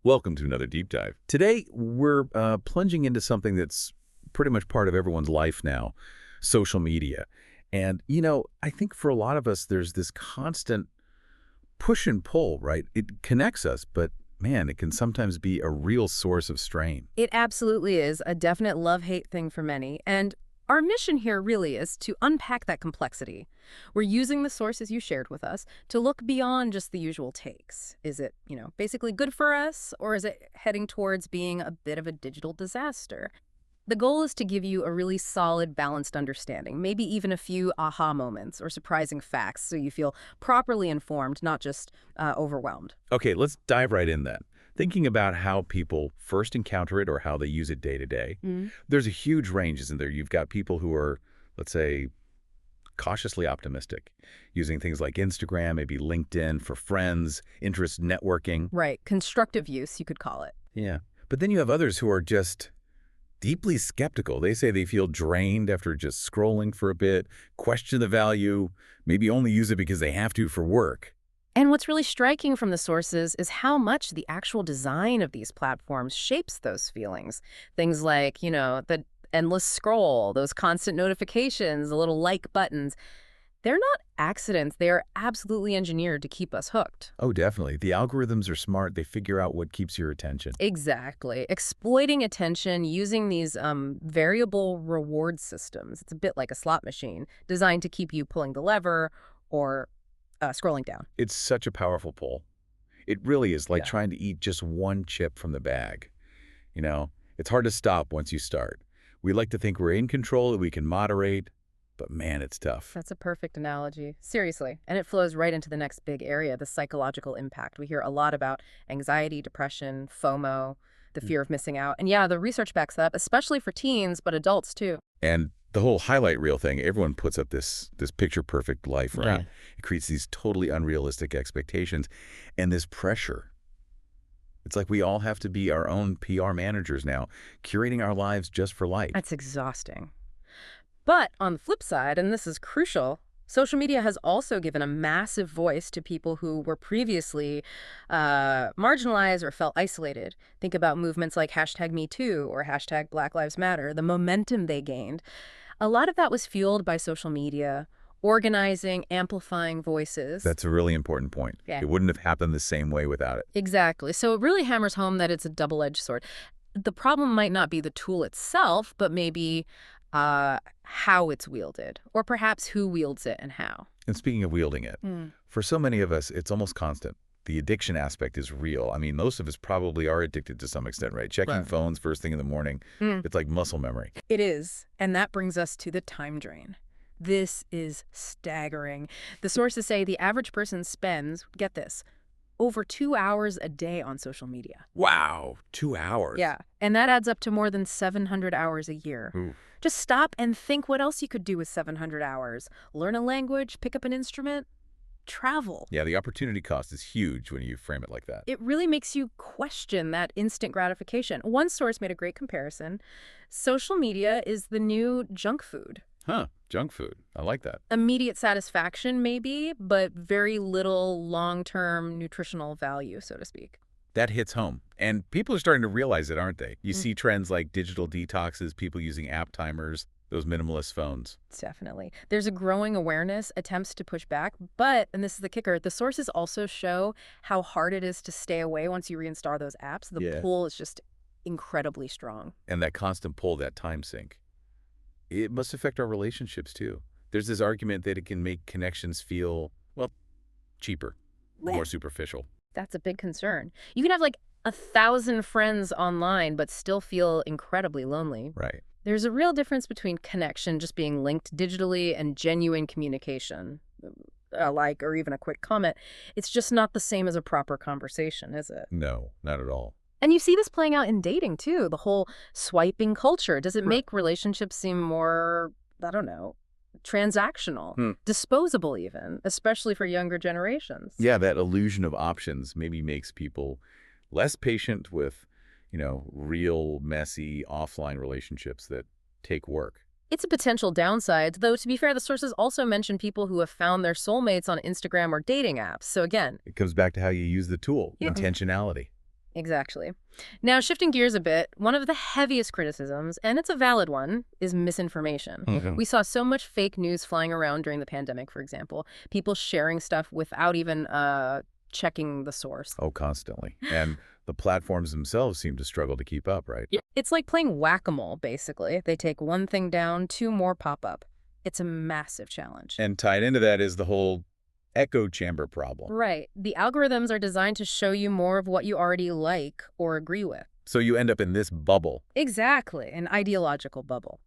Welcome to another deep dive. Today, we're plunging into something that's pretty much part of everyone's life now, social media. And, I think for a lot of us, there's this constant push and pull, right? It connects us, but man, it can sometimes be a real source of strain. It absolutely is a definite love-hate thing for many, and our mission here really is to unpack that complexity. We're using the sources you shared with us to look beyond just the usual takes. Is it, basically good for us, or is it heading towards being a bit of a digital disaster? The goal is to give you a really solid, balanced understanding, maybe even a few aha moments or surprising facts so you feel properly informed, not just overwhelmed. Okay, let's dive right in then. Thinking about how people first encounter it or how they use it day to day, there's a huge range, isn't there? You've got people who are, let's say, cautiously optimistic, using things like Instagram, maybe LinkedIn for friends, interest networking. Right. Constructive use, you could call it. Yeah. But then you have others who are just deeply skeptical. They say they feel drained after just scrolling for a bit, question the value, maybe only use it because they have to for work. And what's really striking from the sources is how much the actual design of these platforms shapes those feelings. Things like, the endless scroll, those constant notifications, the little like buttons. They're not accidents. They are absolutely engineered to keep us hooked. Oh, definitely. The algorithms are smart. They figure out what keeps your attention. Exactly. Exploiting attention using these variable reward systems. It's a bit like a slot machine designed to keep you pulling the lever or scrolling down. It's such a powerful pull. It really is like trying to eat just one chip from the bag. It's hard to stop once you start. We like to think we're in control, that we can moderate, but man, it's tough. That's a perfect analogy. Seriously. And it flows right into the next big area, the psychological impact. We hear a lot about anxiety, depression, FOMO, the fear of missing out. And yeah, the research backs that up, especially for teens, but adults too. And the whole highlight reel thing, everyone puts up this picture-perfect life, right? Yeah. It creates these totally unrealistic expectations and this pressure. It's like we all have to be our own PR managers now, curating our lives just for likes. That's exhausting. But on the flip side, and this is crucial, social media has also given a massive voice to people who were previously marginalized or felt isolated. Think about movements like #MeToo or #BlackLivesMatter, the momentum they gained. A lot of that was fueled by social media, organizing, amplifying voices. That's a really important point. Yeah. It wouldn't have happened the same way without it. Exactly. So it really hammers home that it's a double-edged sword. The problem might not be the tool itself, but maybe how it's wielded, or perhaps who wields it and how. And speaking of wielding it, for so many of us, it's almost constant. The addiction aspect is real. I mean, most of us probably are addicted to some extent, right? Checking phones first thing in the morning, it's like muscle memory. It is. And that brings us to the time drain. This is staggering. The sources say the average person spends, get this, over 2 hours a day on social media. Wow, 2 hours. Yeah, and that adds up to more than 700 hours a year. Oof. Just stop and think what else you could do with 700 hours. Learn a language, pick up an instrument, travel. Yeah, the opportunity cost is huge when you frame it like that. It really makes you question that instant gratification. One source made a great comparison. Social media is the new junk food. Huh, junk food. I like that. Immediate satisfaction, maybe, but very little long-term nutritional value, so to speak. That hits home. And people are starting to realize it, aren't they? You see trends like digital detoxes, people using app timers, those minimalist phones. Definitely. There's a growing awareness, attempts to push back, but, and this is the kicker, the sources also show how hard it is to stay away once you reinstall those apps. The pull is just incredibly strong. And that constant pull, that time sink. It must affect our relationships, too. There's this argument that it can make connections feel, cheaper, more superficial. That's a big concern. You can have like 1,000 friends online, but still feel incredibly lonely. Right. There's a real difference between connection, just being linked digitally, and genuine communication, a like or even a quick comment. It's just not the same as a proper conversation, is it? No, not at all. And you see this playing out in dating, too, the whole swiping culture. Does it make relationships seem more, I don't know, transactional, disposable even, especially for younger generations? Yeah, that illusion of options maybe makes people less patient with, real, messy, offline relationships that take work. It's a potential downside, though to be fair, the sources also mention people who have found their soulmates on Instagram or dating apps. So again, it comes back to how you use the tool, intentionality. Exactly. Now, shifting gears a bit, one of the heaviest criticisms, and it's a valid one, is misinformation. Mhm. We saw so much fake news flying around during the pandemic, for example, people sharing stuff without even checking the source. Oh, constantly. And the platforms themselves seem to struggle to keep up, right? Yeah. It's like playing whack-a-mole, basically. They take one thing down, two more pop up. It's a massive challenge. And tied into that is the whole echo chamber problem. Right. The algorithms are designed to show you more of what you already like or agree with. So you end up in this bubble. Exactly, an ideological bubble,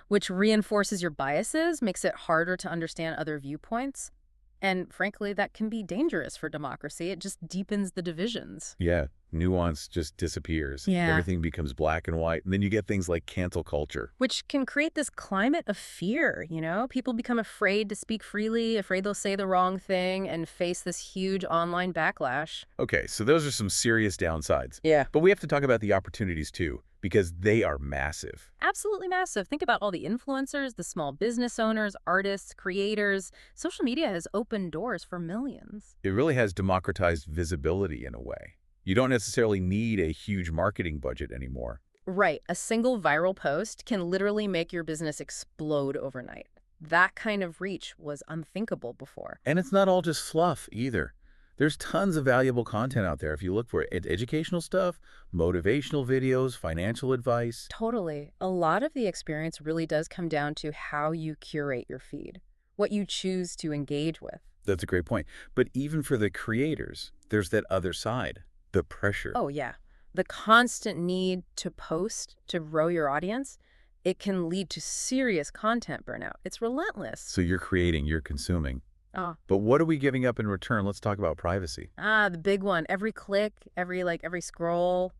which reinforces your biases, makes it harder to understand other viewpoints. And frankly, that can be dangerous for democracy. It just deepens the divisions. Yeah, nuance just disappears. Yeah. Everything becomes black and white. And then you get things like cancel culture. Which can create this climate of fear, you know? People become afraid to speak freely, afraid they'll say the wrong thing, and face this huge online backlash. Okay, so those are some serious downsides. Yeah. But we have to talk about the opportunities too, because they are massive. Absolutely massive. Think about all the influencers, the small business owners, artists, creators. Social media has opened doors for millions. It really has democratized visibility in a way. You don't necessarily need a huge marketing budget anymore. Right. A single viral post can literally make your business explode overnight. That kind of reach was unthinkable before. And it's not all just fluff either. There's tons of valuable content out there if you look for it. Educational stuff, motivational videos, financial advice. Totally. A lot of the experience really does come down to how you curate your feed, what you choose to engage with. That's a great point. But even for the creators, there's that other side, the pressure. Oh, yeah. The constant need to post to grow your audience, it can lead to serious content burnout. It's relentless. So you're creating, you're consuming. Oh. But what are we giving up in return? Let's talk about privacy. The big one. Every click, every scroll,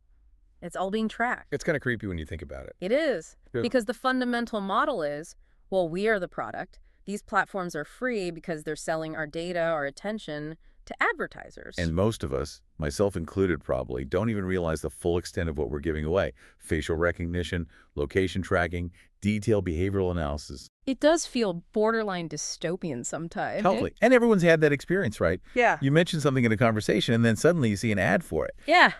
it's all being tracked. It's kind of creepy when you think about it. It is. Yeah. Because the fundamental model is, well, we are the product. These platforms are free because they're selling our data, our attention to advertisers. And most of us, myself included probably, don't even realize the full extent of what we're giving away. Facial recognition, location tracking, detailed behavioral analysis. It does feel borderline dystopian sometimes. Totally. And everyone's had that experience, right? Yeah. You mention something in a conversation and then suddenly you see an ad for it. Yeah.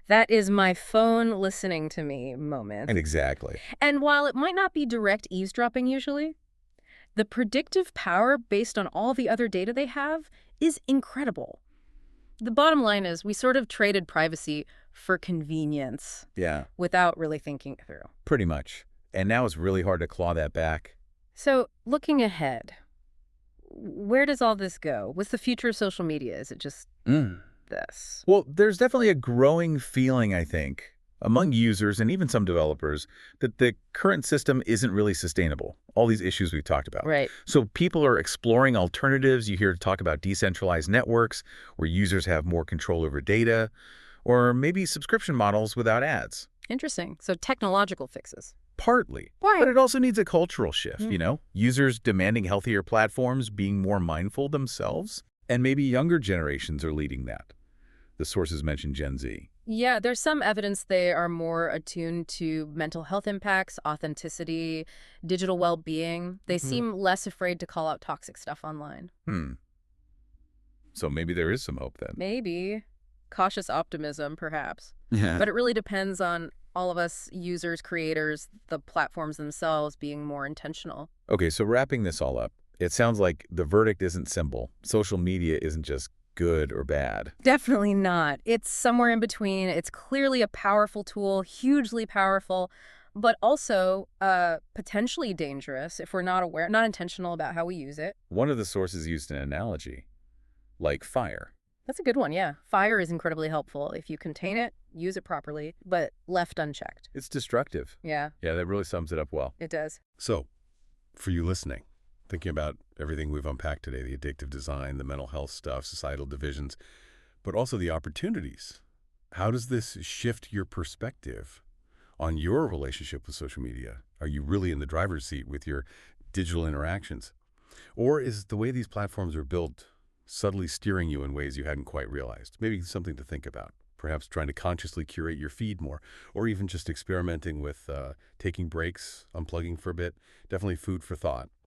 That is my phone listening to me moment. And exactly. And while it might not be direct eavesdropping usually, the predictive power based on all the other data they have is incredible. The bottom line is we sort of traded privacy for convenience. Yeah. Without really thinking it through. Pretty much. And now it's really hard to claw that back. So, looking ahead, where does all this go? What's the future of social media? Is it just this? Well, there's definitely a growing feeling, I think, among users and even some developers that the current system isn't really sustainable. All these issues we've talked about. Right. So people are exploring alternatives. You hear talk about decentralized networks where users have more control over data, or maybe subscription models without ads. Interesting. So technological fixes. Partly. Right. But it also needs a cultural shift, you know? Users demanding healthier platforms, being more mindful themselves, and maybe younger generations are leading that. The sources mentioned Gen Z. Yeah, there's some evidence they are more attuned to mental health impacts, authenticity, digital well-being. They seem less afraid to call out toxic stuff online. So maybe there is some hope then. Maybe. Cautious optimism, perhaps. Yeah. But it really depends on all of us users, creators, the platforms themselves being more intentional. Okay, so wrapping this all up, it sounds like the verdict isn't simple. Social media isn't just good or bad. Definitely not. It's somewhere in between. It's clearly a powerful tool, hugely powerful, but also potentially dangerous if we're not aware, not intentional about how we use it. One of the sources used an analogy, like fire. That's a good one, yeah. Fire is incredibly helpful if you contain it, use it properly, but left unchecked. It's destructive. Yeah, Yeah, that really sums it up well. it does. So, for you listening, thinking about everything we've unpacked today, the addictive design, the mental health stuff, societal divisions, but also the opportunities. How does this shift your perspective on your relationship with social media? Are you really in the driver's seat with your digital interactions? Or is the way these platforms are built subtly steering you in ways you hadn't quite realized? Maybe something to think about. Perhaps trying to consciously curate your feed more, or even just experimenting with taking breaks, unplugging for a bit. Definitely food for thought.